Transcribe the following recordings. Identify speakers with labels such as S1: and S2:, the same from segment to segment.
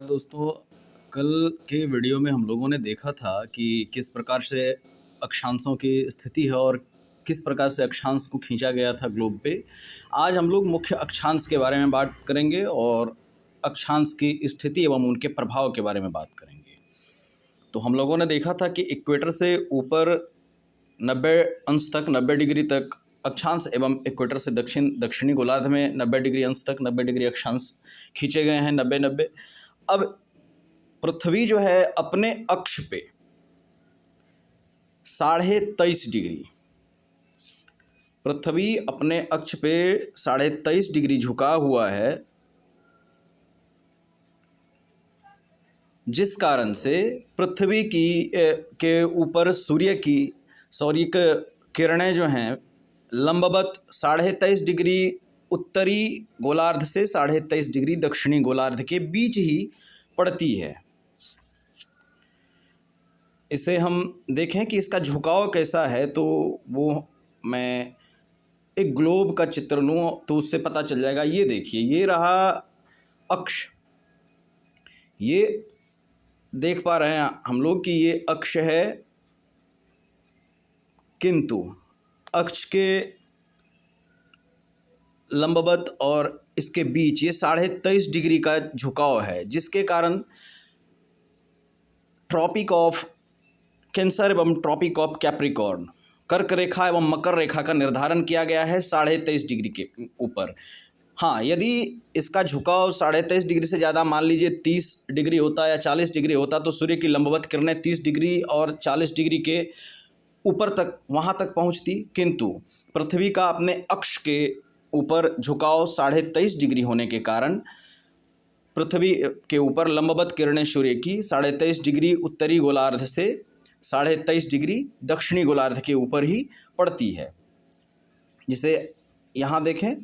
S1: दोस्तों, कल के वीडियो में हम लोगों ने देखा था कि किस प्रकार से अक्षांशों की स्थिति है और किस प्रकार से अक्षांश को खींचा गया था ग्लोब पे। आज हम लोग मुख्य अक्षांश के बारे में बात करेंगे और अक्षांश की स्थिति एवं उनके प्रभाव के बारे में बात करेंगे। तो हम लोगों ने देखा था कि इक्वेटर से ऊपर 90 अंश तक 90 डिग्री तक अक्षांश एवं इक्वेटर से दक्षिणी गोलार्ध में 90 डिग्री अंश तक 90 डिग्री अक्षांश खींचे गए हैं, 90-90। अब पृथ्वी जो है अपने अक्ष पे 23.5 डिग्री, पृथ्वी अपने अक्ष पे 23.5 डिग्री झुका हुआ है, जिस कारण से पृथ्वी की के ऊपर सूर्य की किरणें जो हैं लंबवत 23.5 डिग्री उत्तरी गोलार्ध से 23.5 डिग्री दक्षिणी गोलार्ध के बीच ही पड़ती है। इसे हम देखें कि इसका झुकाव कैसा है, तो वो मैं एक ग्लोब का चित्र लूँ तो उससे पता चल जाएगा। ये देखिए, ये रहा अक्ष, ये देख पा रहे हैं हम लोग कि ये अक्ष है, किंतु अक्ष के लंबवत और इसके बीच ये 23.5 डिग्री का झुकाव है, जिसके कारण ट्रॉपिक ऑफ कैंसर एवं ट्रॉपिक ऑफ कैप्रिकॉर्न, कर्क रेखा एवं मकर रेखा का निर्धारण किया गया है 23.5 डिग्री के ऊपर। हाँ, यदि इसका झुकाव 23.5 डिग्री से ज़्यादा, मान लीजिए 30 डिग्री होता या 40 डिग्री होता, तो सूर्य की लंबवत किरणें 30 डिग्री और 40 डिग्री के ऊपर तक, वहाँ तक पहुँचती, किंतु पृथ्वी का अपने अक्ष के ऊपर झुकाव 23.5 डिग्री होने के कारण पृथ्वी के ऊपर लंबवत किरणें सूर्य की 23.5 डिग्री उत्तरी गोलार्ध से 23.5 डिग्री दक्षिणी गोलार्ध के ऊपर ही पड़ती है। जिसे यहाँ देखें,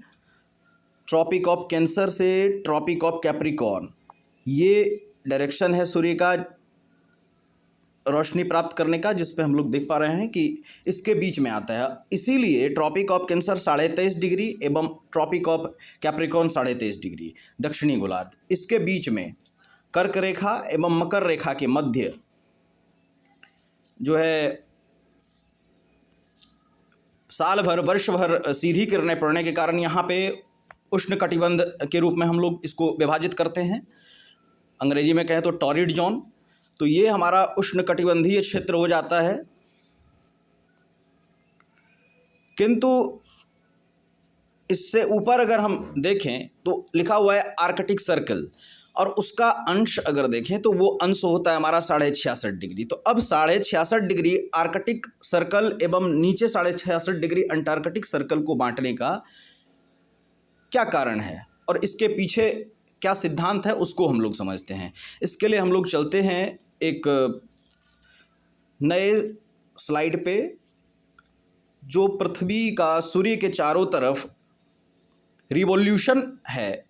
S1: ट्रॉपिक ऑफ कैंसर से ट्रॉपिक ऑफ कैप्रिकॉर्न, ये डायरेक्शन है सूर्य का रोशनी प्राप्त करने का, जिस पे हम लोग देख पा रहे हैं कि इसके बीच में आता है। इसीलिए ट्रॉपिक ऑफ कैंसर 23.5 डिग्री एवं ट्रॉपिक ऑफ कैप्रिकॉर्न 23.5 डिग्री दक्षिणी गोलार्ध, इसके बीच में कर्क रेखा एवं मकर रेखा के मध्य जो है साल भर, वर्ष भर सीधी किरणें पड़ने के कारण यहाँ पे उष्ण कटिबंध के रूप में हम लोग इसको विभाजित करते हैं। अंग्रेजी में कहें तो टॉरिड जोन। तो ये हमारा उष्ण कटिबंधीय क्षेत्र हो जाता है। किंतु इससे ऊपर अगर हम देखें तो लिखा हुआ है आर्कटिक सर्कल, और उसका अंश अगर देखें तो वो अंश होता है हमारा 66.5 डिग्री। तो अब 66.5 डिग्री आर्कटिक सर्कल एवं नीचे 66.5 डिग्री अंटार्कटिक सर्कल को बांटने का क्या कारण है और इसके पीछे क्या सिद्धांत है, उसको हम लोग समझते हैं। इसके लिए हम लोग चलते हैं एक नए स्लाइड पे, जो पृथ्वी का सूर्य के चारों तरफ रिवॉल्यूशन है,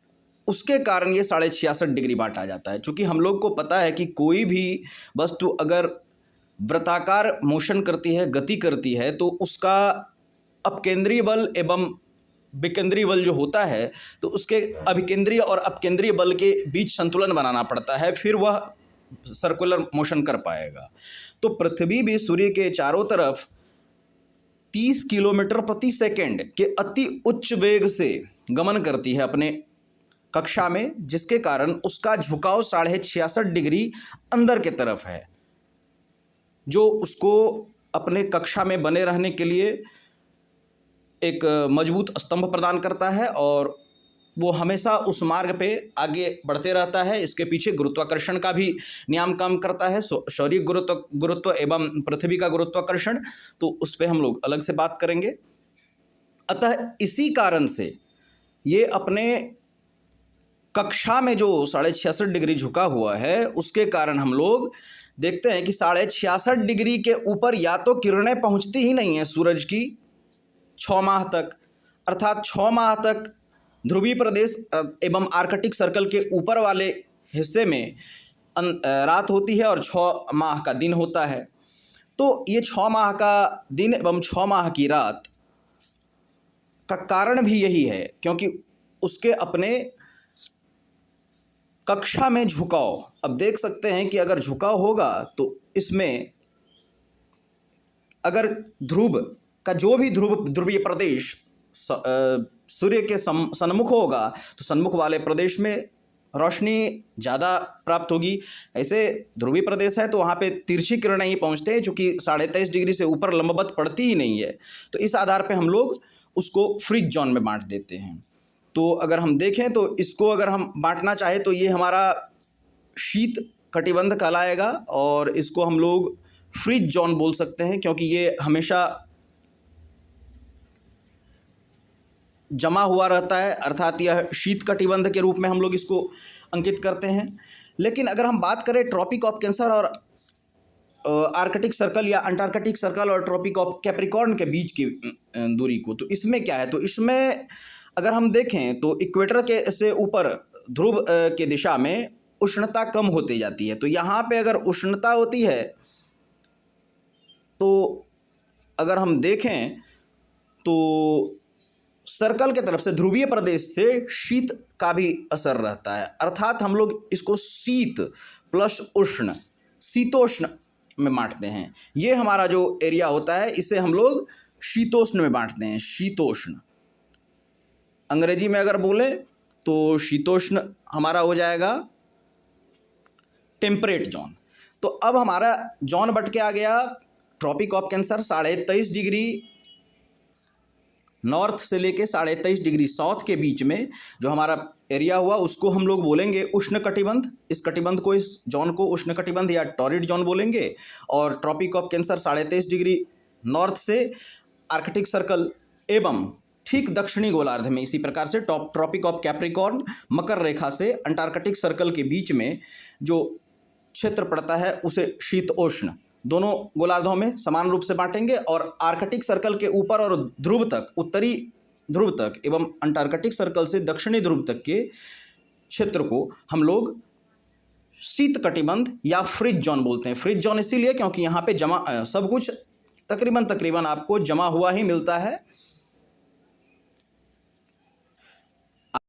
S1: उसके कारण ये 66.5 डिग्री बांटा जाता है। चूँकि हम लोग को पता है कि कोई भी वस्तु अगर वृत्ताकार मोशन करती है, गति करती है, तो उसका अपकेंद्रीय बल एवं विकेंद्रीय बल जो होता है, तो उसके अभिकेंद्रीय और अपकेंद्रीय बल के बीच संतुलन बनाना पड़ता है, फिर वह सर्कुलर मोशन कर पाएगा। तो पृथ्वी भी सूर्य के चारों तरफ 30 किलोमीटर प्रति सेकंड के अति उच्च वेग से गमन करती है अपने कक्षा में, जिसके कारण उसका झुकाव 66.5 डिग्री अंदर के तरफ है, जो उसको अपने कक्षा में बने रहने के लिए एक मजबूत स्तंभ प्रदान करता है और वो हमेशा उस मार्ग पे आगे बढ़ते रहता है। इसके पीछे गुरुत्वाकर्षण का भी नियम काम करता है, सौरीय गुरुत्व एवं पृथ्वी का गुरुत्वाकर्षण, तो उस पर हम लोग अलग से बात करेंगे। अतः इसी कारण से ये अपने कक्षा में जो 66.5 डिग्री झुका हुआ है, उसके कारण हम लोग देखते हैं कि 66.5 डिग्री के ऊपर या तो किरणें पहुंचती ही नहीं है सूरज की 6 माह तक, अर्थात 6 माह तक ध्रुवीय प्रदेश एवं आर्कटिक सर्कल के ऊपर वाले हिस्से में रात होती है और 6 माह का दिन होता है। तो ये 6 माह का दिन एवं 6 माह की रात का कारण भी यही है, क्योंकि उसके अपने कक्षा में झुकाव, अब देख सकते हैं कि अगर झुकाव होगा तो इसमें अगर ध्रुव का जो भी ध्रुवीय प्रदेश सूर्य के सन्मुख होगा तो सन्मुख वाले प्रदेश में रोशनी ज़्यादा प्राप्त होगी। ऐसे ध्रुवीय प्रदेश है तो वहाँ पे तिरछी किरणें ही पहुँचते हैं, चूँकि 23.5 डिग्री से ऊपर लंबवत पड़ती ही नहीं है। तो इस आधार पे हम लोग उसको फ्रीज जोन में बांट देते हैं। तो अगर हम देखें तो इसको अगर हम बांटना चाहें तो ये हमारा शीत कटिबंध कहलाएगा और इसको हम लोग फ्रीज जोन बोल सकते हैं, क्योंकि ये हमेशा जमा हुआ रहता है, अर्थात यह शीत कटिबंध के रूप में हम लोग इसको अंकित करते हैं। लेकिन अगर हम बात करें ट्रॉपिक ऑफ कैंसर और आर्कटिक सर्कल या अंटार्कटिक सर्कल और ट्रॉपिक ऑफ कैप्रिकॉर्न के बीच की दूरी को, तो इसमें क्या है, तो इसमें अगर हम देखें तो इक्वेटर के से ऊपर ध्रुव के दिशा में उष्णता कम होती जाती है। तो यहाँ पे अगर उष्णता होती है तो अगर हम देखें तो सर्कल के तरफ से ध्रुवीय प्रदेश से शीत का भी असर रहता है, अर्थात हम लोग इसको शीत प्लस उष्ण, शीतोष्ण में बांटते हैं। ये हमारा जो एरिया होता है इसे हम लोग शीतोष्ण में बांटते हैं। शीतोष्ण अंग्रेजी में अगर बोले तो शीतोष्ण हमारा हो जाएगा टेम्परेट जोन। तो अब हमारा जोन बट के आ गया tropic of cancer 23.5 degree north से लेके 23.5 डिग्री साउथ के बीच में जो हमारा एरिया हुआ उसको हम लोग बोलेंगे उष्ण कटिबंध। इस कटिबंध को, इस जोन को उष्ण कटिबंध या टॉरिड जोन बोलेंगे। और tropic of cancer 23.5 degree north से आर्कटिक सर्कल एवं ठीक दक्षिणी गोलार्ध में इसी प्रकार से ट्रॉपिक ऑफ कैप्रिकॉर्न मकर रेखा से अंटार्कटिक सर्कल के बीच में जो क्षेत्र पड़ता है उसे शीतोष्ण दोनों गोलार्धों में समान रूप से बांटेंगे। और आर्कटिक सर्कल के ऊपर और ध्रुव तक, उत्तरी ध्रुव तक एवं अंटार्कटिक सर्कल से दक्षिणी ध्रुव तक के क्षेत्र को हम लोग शीत कटिबंध या फ्रिज जोन बोलते हैं। फ्रिज जोन इसीलिए क्योंकि यहाँ पे जमा सब कुछ तकरीबन आपको जमा हुआ ही मिलता है।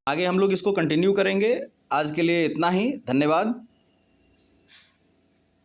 S1: आगे हम लोग इसको कंटिन्यू करेंगे। आज के लिए इतना ही, धन्यवाद।